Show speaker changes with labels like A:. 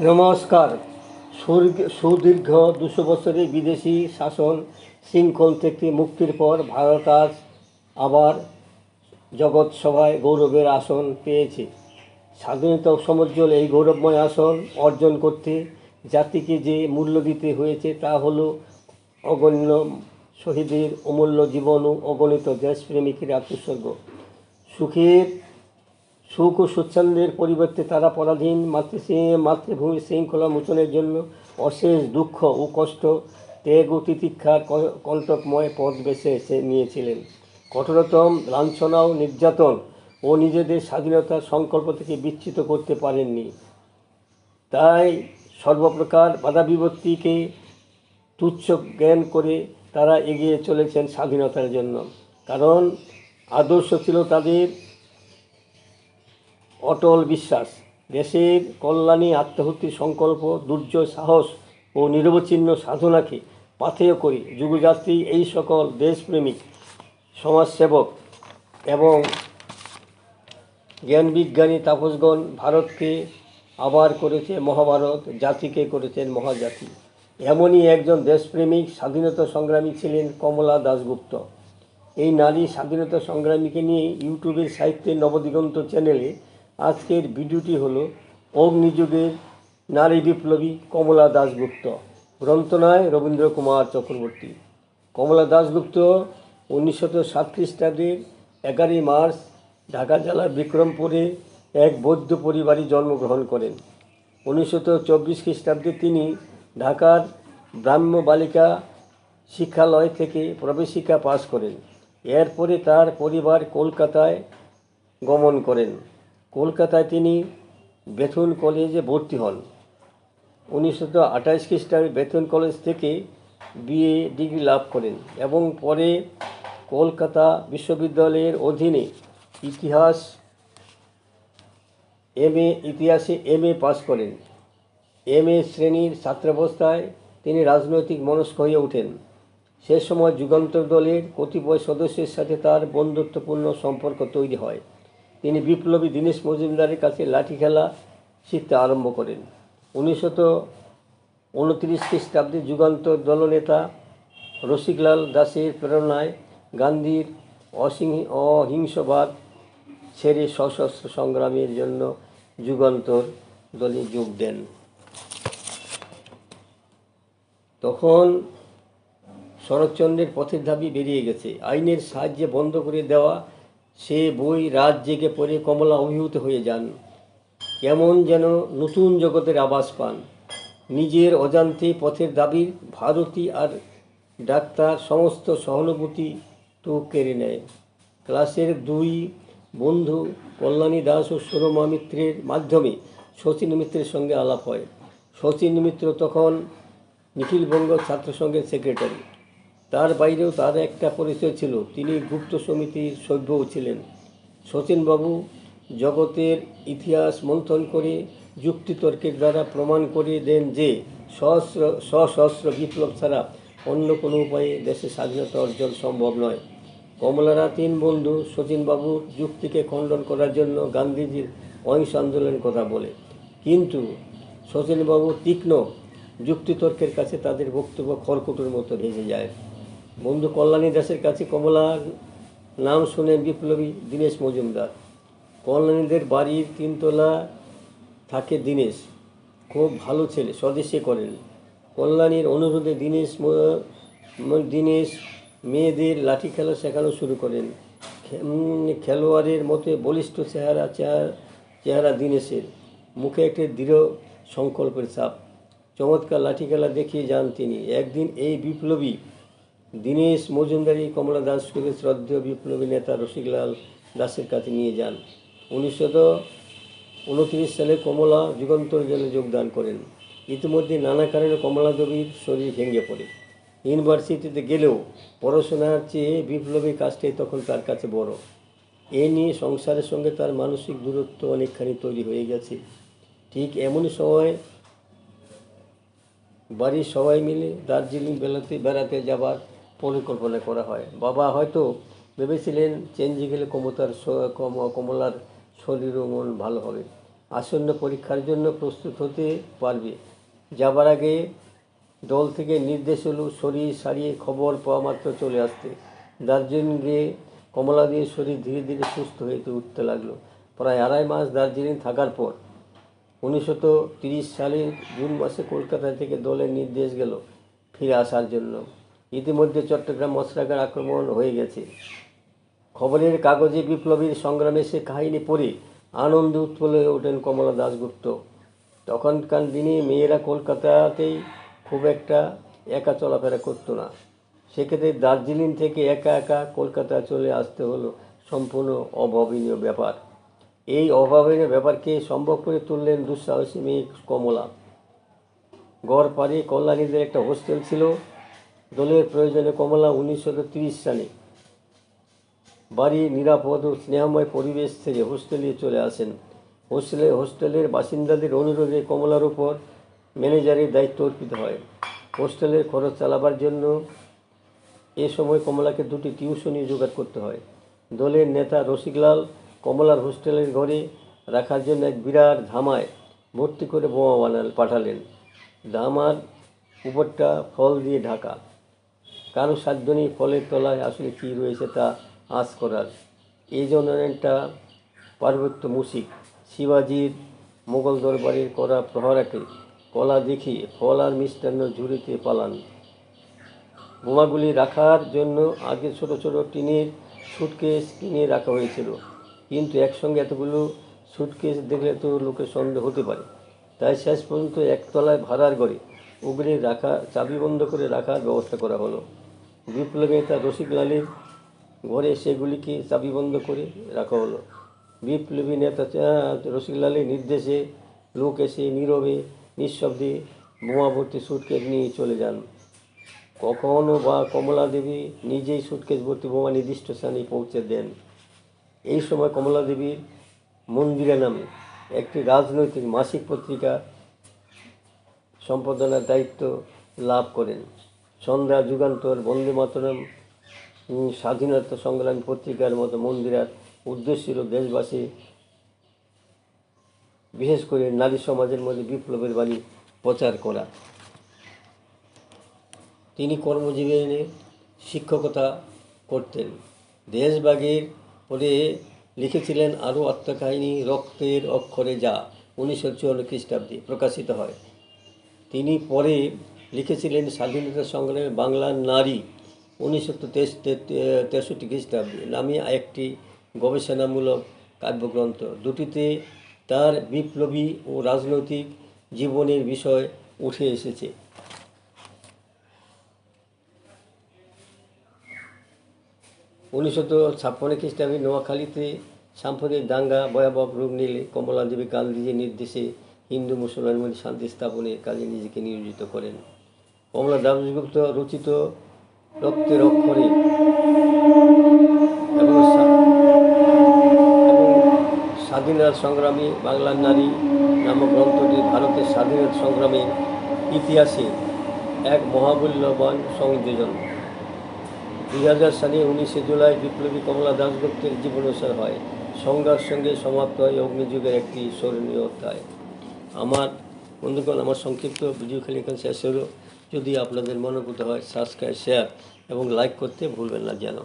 A: নমস্কার। সুদীর্ঘ ২০০ বছরের বিদেশি শাসন শৃঙ্খল থেকে মুক্তির পর ভারত আজ আবার জগৎ সভায় গৌরবের আসন পেয়েছে। স্বাধীনতা ও সমুজ্জ্বল এই গৌরবময় আসন অর্জন করতে জাতিকে যে মূল্য দিতে হয়েছে তা হলো অগণ্য শহীদের অমূল্য জীবন ও অগণিত দেশপ্রেমিকের আত্মোৎসর্গ। সুখ ও স্বচ্ছন্দের পরিবর্তে তারা পরাধীন মাতৃভূমির শৃঙ্খলা মোচনের জন্য অশেষ দুঃখ ও কষ্ট, ত্যাগ ও তিতিক্ষার কণ্টকময় পথ বেছে নিয়েছিলেন। কঠোরতম লাঞ্ছনা ও নির্যাতন ও নিজেদের স্বাধীনতার সংকল্প থেকে বিচ্যুত করতে পারেননি। তাই সর্বপ্রকার বাধা বিপত্তিকে তুচ্ছ জ্ঞান করে তারা এগিয়ে চলেছেন স্বাধীনতার জন্য। কারণ আদর্শ ছিল তাদের অটল বিশ্বাস। দেশের কল্যাণে আত্মাহুতির সংকল্প, দুর্জয় সাহস ও নিরবচ্ছিন্ন সাধনাকে পাথেয় করে যুগযাত্রী এই সকল দেশপ্রেমিক, সমাজসেবক এবং জ্ঞানবিজ্ঞানী তাপসগণ ভারতকে আবার করেছে মহাভারত, জাতিকে করেছেন মহাজাতি। এমনই একজন দেশপ্রেমিক স্বাধীনতা সংগ্রামী ছিলেন কমলা দাশগুপ্ত। এই নারী স্বাধীনতা সংগ্রামীকে নিয়ে ইউটিউবের সাহিত্যের নবদিগন্ত চ্যানেলে আজকের ভিডিওটি হলো অগ্নিযুগের নারী বিপ্লবী কমলা দাশগুপ্ত। গ্রন্থনায় রবীন্দ্র কুমার চক্রবর্তী। কমলা দাশগুপ্ত 1907 খ্রিস্টাব্দের 11 মার্চ ঢাকা জেলার বিক্রমপুরে এক বৌদ্ধ পরিবারে জন্মগ্রহণ করেন। 1924 খ্রিস্টাব্দে তিনি ঢাকার ব্রাহ্ম বালিকা শিক্ষালয় থেকে প্রবেশিকা পাশ করেন। এরপরে তার পরিবার কলকাতায় গমন করেন। কলকাতায় তিনি বেথুন কলেজে ভর্তি হন। 1928 খ্রিস্টাব্দে বেথুন কলেজ থেকে বিএ ডিগ্রি লাভ করেন এবং পরে কলকাতা বিশ্ববিদ্যালয়ের অধীনে ইতিহাসে এমএ পাস করেন। এমএ শ্রেণীর ছাত্রাবস্থায় তিনি রাজনৈতিক মনস্ক হয়ে ওঠেন। সে সময় যুগান্তর দলের কতিপয় সদস্যের সাথে তার বন্ধুত্বপূর্ণ সম্পর্ক তৈরি হয়। তিনি বিপ্লবী দীনেশ মজুমদারের কাছে লাঠি খেলা শিখতে আরম্ভ করেন। 1929 খ্রিস্টাব্দে যুগান্তর দলনেতা রসিকলাল দাসের প্রেরণায় গান্ধীর অহিংসবাদ ছেড়ে সশস্ত্র সংগ্রামের জন্য যুগান্তর দলে যোগ দেন। তখন শরৎচন্দ্রের পথের দাবি বেরিয়ে গেছে। আইনের সাহায্যে বন্ধ করে দেওয়া সে বই রাত জেগে পড়ে কমলা অভিভূত হয়ে যান। কেমন যেন নতুন জগতের আভাস পান। নিজের অজান্তে পথের দাবির ভারতী আর ডাক্তার সমস্ত সহানুভূতি তো কেড়ে নেয়। ক্লাসের দুই বন্ধু কল্যাণী দাস ও সুরমা মিত্রের মাধ্যমে শচীন মিত্রের সঙ্গে আলাপ হয়। শচীন মিত্র তখন নিখিলবঙ্গ ছাত্র সংঘের সেক্রেটারি। তার বাইরেও তার একটা পরিচয় ছিল, তিনি গুপ্ত সমিতির সভ্যও ছিলেন। শচীনবাবু জগতের ইতিহাস মন্থন করে যুক্তিতর্কের দ্বারা প্রমাণ করে দেন যে সশস্ত্র বিপ্লব ছাড়া অন্য কোনো উপায়ে দেশে স্বাধীনতা অর্জন সম্ভব নয়। কমলারা তিন বন্ধু শচীনবাবুর যুক্তিকে খণ্ডন করার জন্য গান্ধীজির অহিংস আন্দোলনের কথা বলে, কিন্তু শচীনবাবু তীক্ষ্ণ যুক্তিতর্কের কাছে তাদের বক্তব্য খড়কুটোর মতো ভেসে যায়। বন্ধু কল্যাণী দাসের কাছে কমলার নাম শুনেন বিপ্লবী দীনেশ মজুমদার। কল্যাণীদের বাড়ির 3তলা থাকে দীনেশ, খুব ভালো ছেলে, স্বদেশে করেন। কল্যাণীর অনুরোধে দীনেশ মেয়েদের লাঠি খেলা শেখানো শুরু করেন। খেলোয়াড়ের মতে বলিষ্ঠ চেহারা দীনেশের, মুখে একটি দৃঢ় সংকল্পের ছাপ। চমৎকার লাঠি খেলা দেখিয়ে যান তিনি। একদিন এই বিপ্লবী দীনেশ মজুমদারই কমলা দাসকে শ্রদ্ধেয় বিপ্লবী নেতা রসিকলাল দাসের কাছে নিয়ে যান। 1929 সালে কমলা যুগান্তর দলে যোগদান করেন। ইতিমধ্যে নানা কারণে কমলা দেবীর শরীর ভেঙে পড়ে। ইউনিভার্সিটিতে গেলেও পড়াশোনার চেয়ে বিপ্লবী কাজটাই তখন তার কাছে বড়। এ নিয়ে সংসারের সঙ্গে তার মানসিক দূরত্ব অনেকখানি তৈরি হয়ে গেছে। ঠিক এমনই সময় বাড়ির সবাই মিলে দার্জিলিং বেড়াতে যাবার পরিকল্পনা করা হয়। বাবা হয়তো ভেবেছিলেন চেঞ্জে গেলে কমলার শরীর ও মন ভালো হবে, আসন্ন পরীক্ষার জন্য প্রস্তুত হতে পারবে। যাবার আগে দল থেকে নির্দেশ হলো শরীর সারিয়ে খবর পাওয়া মাত্র চলে আসতে। দার্জিলিং গিয়ে কমলাদির শরীর ধীরে ধীরে সুস্থ হয়ে উঠতে লাগলো। প্রায় 2.5 মাস দার্জিলিং থাকার পর 1930 সালের জুন মাসে কলকাতা থেকে দলের নির্দেশ গেল ফিরে আসার জন্য। ইতিমধ্যে চট্টগ্রাম অস্ত্রাগার আক্রমণ হয়ে গেছে। খবরের কাগজে বিপ্লবীর সংগ্রামে সে কাহিনী পড়ে আনন্দে উৎফুল্ল হয়ে ওঠেন কমলা দাশগুপ্ত। তখনকার দিনে মেয়েরা কলকাতাতেই খুব একটা একা চলাফেরা করতো না। সেক্ষেত্রে দার্জিলিং থেকে একা একা কলকাতা চলে আসতে হলো সম্পূর্ণ অভাবনীয় ব্যাপার। এই অভাবনীয় ব্যাপারকে সম্ভব করে তুললেন দুঃসাহসী মেয়ে কমলা। গড় পাড়ে কল্যাণীদের একটা হোস্টেল ছিল। দলের প্রয়োজনে কমলা 1930 সালে বাড়ির নিরাপদ ও স্নেহময় পরিবেশ ছেড়ে হোস্টেলে চলে আসেন। হোস্টেলের বাসিন্দাদের অনুরোধে কমলার উপর ম্যানেজারের দায়িত্ব অর্পিত হয়। হোস্টেলের খরচ চালাবার জন্য এ সময় কমলাকে 2টি টিউশনি জোগাড় করতে হয়। দলের নেতা রসিকলাল কমলার হোস্টেলের ঘরে রাখার জন্য এক বিরাট ধামায় ভর্তি করে বোমা পাঠালেন। ধামার উপরটা ফল দিয়ে ঢাকা। কারো সাধ্য নেই ফলের তলায় আসলে কী রয়েছে তা আঁচ করার। এই জন্য একটা পার্বত্য মুশিক শিবাজির মোগল দরবারের করা প্রহরাকে কলা দেখিয়ে ফল আর মিষ্টান্ন ঝুড়িতে পালান। বোমাগুলি রাখার জন্য আগে ছোট ছোট টিনের সুটকেস কিনে রাখা হয়েছিল, কিন্তু একসঙ্গে এতগুলো সুটকেস দেখলে তো লোকের সন্দেহ হতে পারে। তাই শেষ পর্যন্ত একতলায় ভাড়ার ঘরে অগ্নি রাখা চাবি বন্ধ করে রাখার ব্যবস্থা করা হলো। বিপ্লবী নেতা রসিকলালের ঘরে সেগুলিকে চাবি বন্ধ করে রাখা হলো। বিপ্লবী নেতা রসিকলালের নির্দেশে লোক এসে নীরবে নিঃশব্দে বোমা ভর্তি সুটকেস নিয়ে চলে যান। কখনো বা কমলা দেবী নিজেই সুটকেস ভর্তি বোমা নির্দিষ্ট স্থানে পৌঁছে দেন। এই সময় কমলা দেবীর মন্দিরা নামে একটি রাজনৈতিক মাসিক পত্রিকা সম্পাদনার দায়িত্ব লাভ করেন। সন্ধ্যা, যুগান্তর, বন্দে মাতরম, স্বাধীনতা সংগ্রামী পত্রিকার মতো মন্দিরার উদ্দেশ্য ছিল দেশবাসী বিশেষ করে নারী সমাজের মধ্যে বিপ্লবের বাণী প্রচার করা। তিনি কর্মজীবনে শিক্ষকতা করতেন। দেশভাগের পরে লিখেছিলেন আরও আত্মকাহিনী রক্তের অক্ষরে, যা 1954 খ্রিস্টাব্দে প্রকাশিত হয়। তিনি পরে লিখেছিলেন স্বাধীনতা সংগ্রামে বাংলার নারী 1963 খ্রিস্টাব্দে নামে একটি গবেষণামূলক কাব্যগ্রন্থ। দুটিতে তার বিপ্লবী ও রাজনৈতিক জীবনের বিষয় উঠে এসেছে। 1956 খ্রিস্টাব্দে নোয়াখালীতে সাম্প্রদায়িক দাঙ্গা ভয়াবহ রূপ নিলে কমলা দেবী গান্ধীজির নির্দেশে হিন্দু মুসলমানের মধ্যে শান্তি স্থাপনের কাজে নিজেকে নিয়োজিত করেন। কমলা দাশগুপ্ত রচিত রক্তের অক্ষরে এবং স্বাধীনতা সংগ্রামী বাংলার নারী নামক গ্রন্থটি ভারতের স্বাধীনতা সংগ্রামের ইতিহাসে এক মহামূল্যবান সংযোজন। 2000 সালে 19 জুলাই বিপ্লবী কমলা দাশগুপ্তের জীবনোৎসব হয়। সংঘার সঙ্গে সমাপ্ত হয় অগ্নিযুগের একটি স্মরণীয় অধ্যায়। আমার বন্ধুগণ, আমার সংক্ষিপ্ত ভিডিও খালি এখানে শেষ হলো। যদি আপনাদের মনোভূত হয় সাবস্ক্রাইব, শেয়ার এবং লাইক করতে ভুলবেন না যেন।